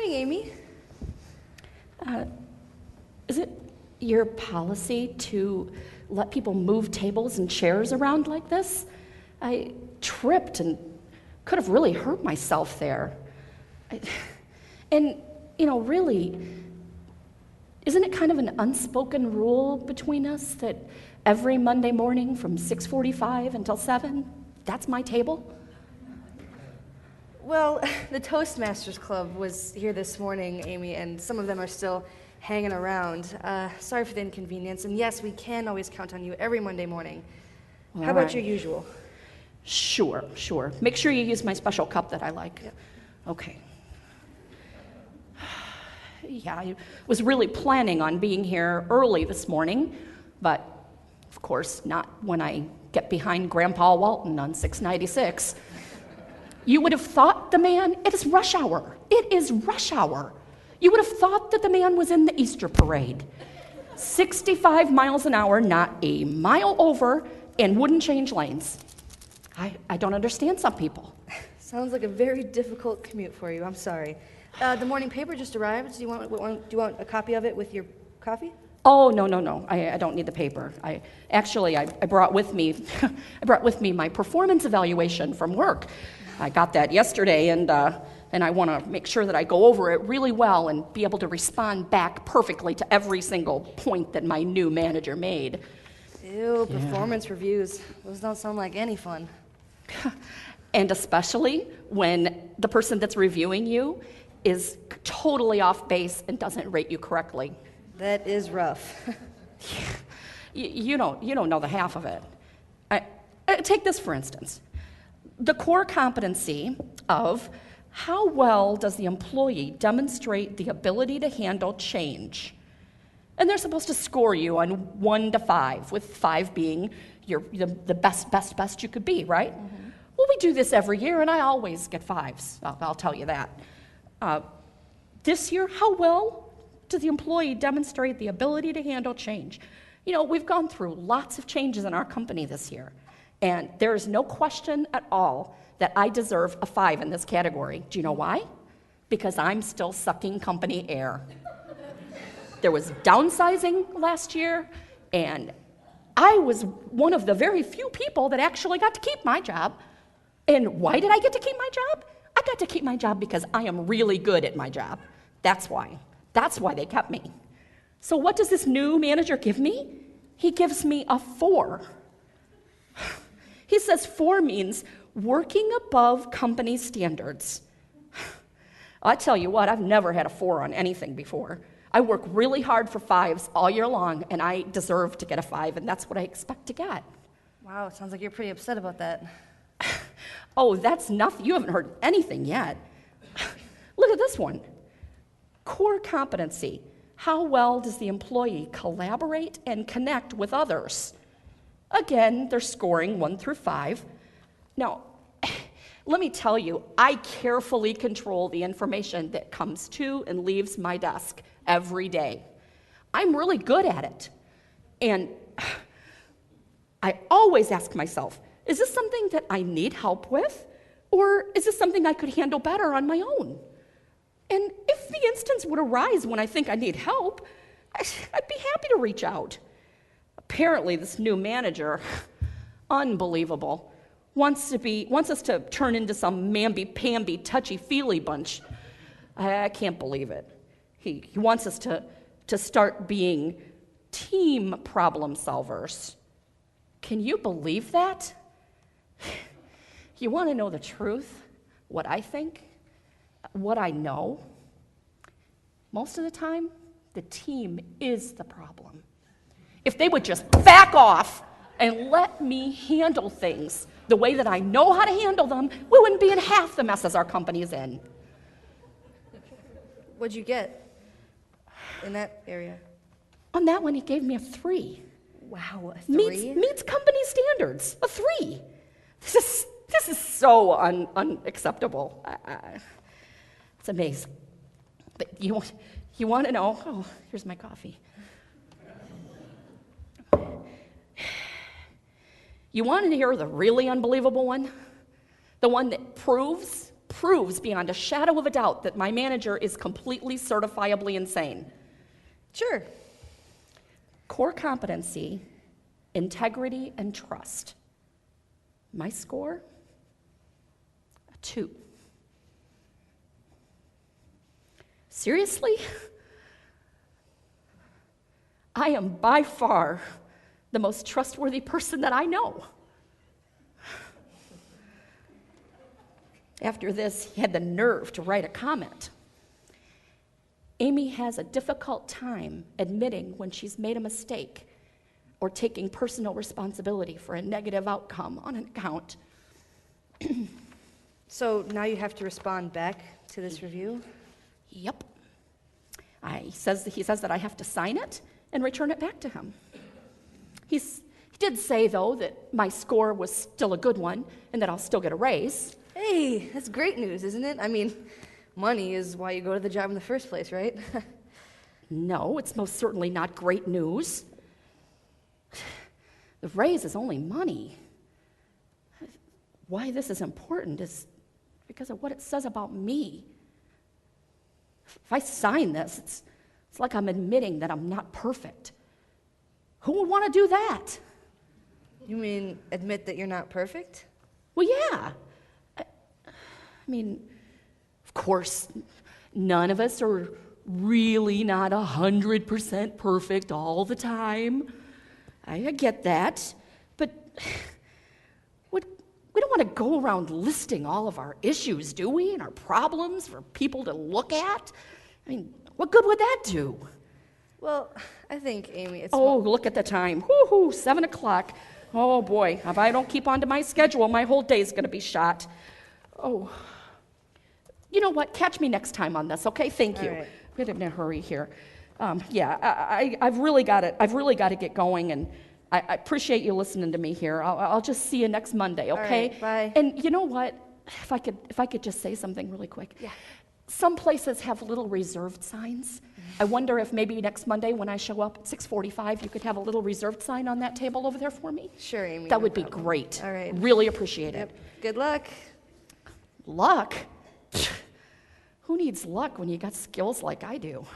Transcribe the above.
morning, Amy. Is it your policy to let people move tables and chairs around like this? I tripped and could have really hurt myself there. And, really, isn't it kind of an unspoken rule between us that every Monday morning from 6:45 until 7, that's my table? Well, the Toastmasters Club was here this morning, Amy, and some of them are still hanging around. Sorry for the inconvenience, and yes, we can always count on you every Monday morning. How about your usual? Sure. Make sure you use my special cup that I like. Yep. Okay. Yeah, I was really planning on being here early this morning, but of course not when I get behind Grandpa Walton on 696. You would have thought it is rush hour. It is rush hour. You would have thought that the man was in the Easter parade. 65 miles an hour, not a mile over, and wouldn't change lanes. I don't understand some people. Sounds like a very difficult commute for you. I'm sorry. The morning paper just arrived. Do you want a copy of it with your coffee? Oh, no. I don't need the paper. I brought with me my performance evaluation from work. I got that yesterday, and I want to make sure that I go over it really well and be able to respond back perfectly to every single point that my new manager made. Ew, performance reviews. Those don't sound like any fun. And especially when the person that's reviewing you is totally off base and doesn't rate you correctly. That is rough. You don't know the half of it. Take this for instance. The core competency of how well does the employee demonstrate the ability to handle change? And they're supposed to score you on 1 to 5, with 5 being the best you could be, right? Mm-hmm. Well, we do this every year, and I always get 5s. I'll tell you that. This year, how well does the employee demonstrate the ability to handle change? We've gone through lots of changes in our company this year, and there is no question at all that I deserve a 5 in this category. Do you know why? Because I'm still sucking company air. There was downsizing last year, and I was one of the very few people that actually got to keep my job. And why did I get to keep my job? I got to keep my job because I am really good at my job. That's why. That's why they kept me. So what does this new manager give me? He gives me a 4. He says 4 means working above company standards. I tell you what, I've never had a 4 on anything before. I work really hard for 5s all year long, and I deserve to get a 5, and that's what I expect to get. Wow, it sounds like you're pretty upset about that. Oh, that's nothing. You haven't heard anything yet. Look at this one. Core competency. How well does the employee collaborate and connect with others? Again, they're scoring 1 through 5. Now, let me tell you, I carefully control the information that comes to and leaves my desk every day. I'm really good at it. And I always ask myself, is this something that I need help with? Or is this something I could handle better on my own? And if the instance would arise when I think I need help, I'd be happy to reach out. Apparently, this new manager, unbelievable, wants us to turn into some mamby-pamby, touchy-feely bunch. I can't believe it. He wants us to start being team problem solvers. Can you believe that? You want to know the truth? What I think? What I know? Most of the time, the team is the problem. If they would just back off and let me handle things the way that I know how to handle them, we wouldn't be in half the messes our company is in. What'd you get in that area? On that one, he gave me a 3. Wow, a 3? Meets company standards, a 3. This is so unacceptable. It's amazing. But you want to know? Oh, here's my coffee. You want to hear the really unbelievable one? The one that proves proves beyond a shadow of a doubt that my manager is completely certifiably insane. Sure. Core competency, integrity, and trust. My score? A 2. Seriously? I am by far the most trustworthy person that I know. After this, he had the nerve to write a comment. Amy has a difficult time admitting when she's made a mistake or taking personal responsibility for a negative outcome on an account. So now you have to respond back to this review? Yep. He says that I have to sign it and return it back to him. He did say, though, that my score was still a good one and that I'll still get a raise. Hey, that's great news, isn't it? I mean, money is why you go to the job in the first place, right? No, it's most certainly not great news. The raise is only money. Why this is important is because of what it says about me. If I sign this, it's like I'm admitting that I'm not perfect. Who would want to do that? You mean admit that you're not perfect? Well, yeah. I mean, of course, none of us are really not 100% perfect all the time. I get that. But we don't want to go around listing all of our issues, do we? And our problems for people to look at? I mean, what good would that do? Well, I think, Amy, it's... Oh, look at the time. Woo-hoo, 7 o'clock. Oh, boy, if I don't keep on to my schedule, my whole day's going to be shot. Oh. You know what? Catch me next time on this, okay? Thank you. All right. We're in a hurry here. I've really got to get going, and I appreciate you listening to me here. I'll just see you next Monday, okay? All right, bye. And you know what? If I could just say something really quick. Yeah. Some places have little reserved signs. I wonder if maybe next Monday when I show up at 6:45, you could have a little reserved sign on that table over there for me? Sure, Amy. That no would be problem. great. All right. Really appreciate Yep. it. Good luck. Luck? Who needs luck when you got skills like I do?